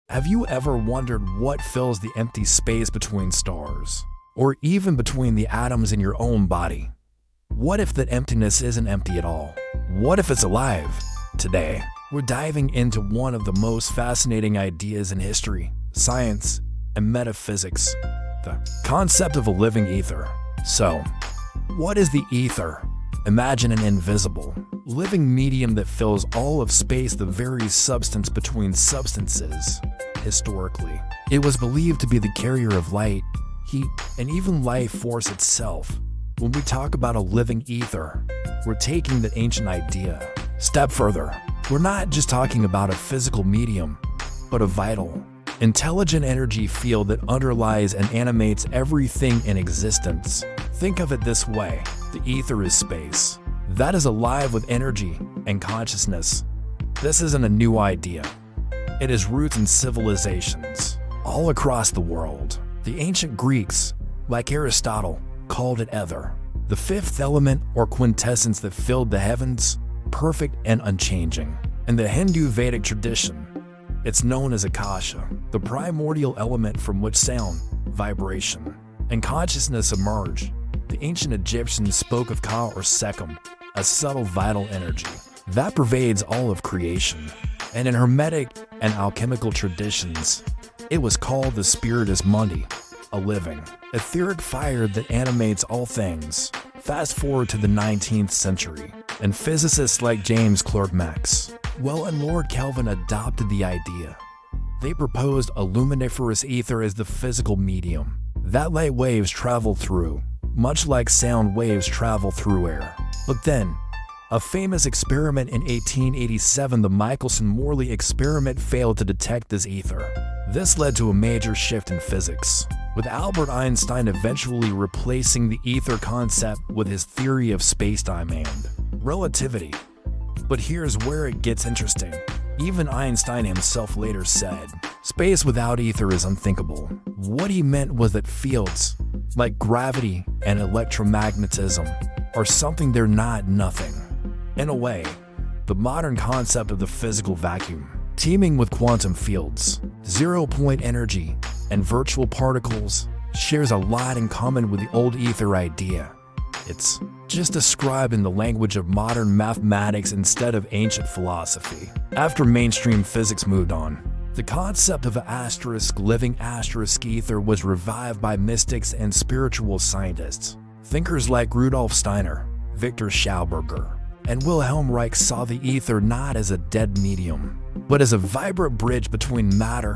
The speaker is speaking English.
Have you ever wondered what fills the empty space between stars? Or even between the atoms in your own body? What if that emptiness isn't empty at all? What if it's alive? Today, we're diving into one of the most fascinating ideas in history, science, and metaphysics, the concept of a living ether. So, what is the ether? Imagine an invisible, living medium that fills all of space, the very substance between substances. Historically, it was believed to be the carrier of light, heat, and even life force itself. When we talk about a living ether, we're taking that ancient idea a step further. We're not just talking about a physical medium, but a vital, intelligent energy field that underlies and animates everything in existence. Think of it this way: the ether is space that is alive with energy and consciousness. This isn't a new idea. It has roots in civilizations all across the world. The ancient Greeks, like Aristotle, called it ether, the fifth element or quintessence that filled the heavens, perfect and unchanging. In the Hindu Vedic tradition, it's known as Akasha, the primordial element from which sound, vibration, and consciousness emerge. The ancient Egyptians spoke of Ka or Sekhem, a subtle vital energy that pervades all of creation. And in Hermetic and alchemical traditions, it was called the Spiritus Mundi, a living, etheric fire that animates all things. Fast forward to the 19th century, and physicists like James Clerk Maxwell and Lord Kelvin adopted the idea. They proposed a luminiferous ether as the physical medium that light waves travel through, much like sound waves travel through air. But then, a famous experiment in 1887, the Michelson-Morley experiment, failed to detect this ether. This led to a major shift in physics, with Albert Einstein eventually replacing the ether concept with his theory of spacetime and relativity. But here's where it gets interesting. Even Einstein himself later said, space without ether is unthinkable. What he meant was that fields, like gravity and electromagnetism, are something they're not nothing. In a way, the modern concept of the physical vacuum, teeming with quantum fields, zero-point energy, and virtual particles, shares a lot in common with the old ether idea. It's just described in the language of modern mathematics instead of ancient philosophy. After mainstream physics moved on, the concept of an living ether was revived by mystics and spiritual scientists. Thinkers like Rudolf Steiner, Victor Schauberger, and Wilhelm Reich saw the ether not as a dead medium, but as a vibrant bridge between matter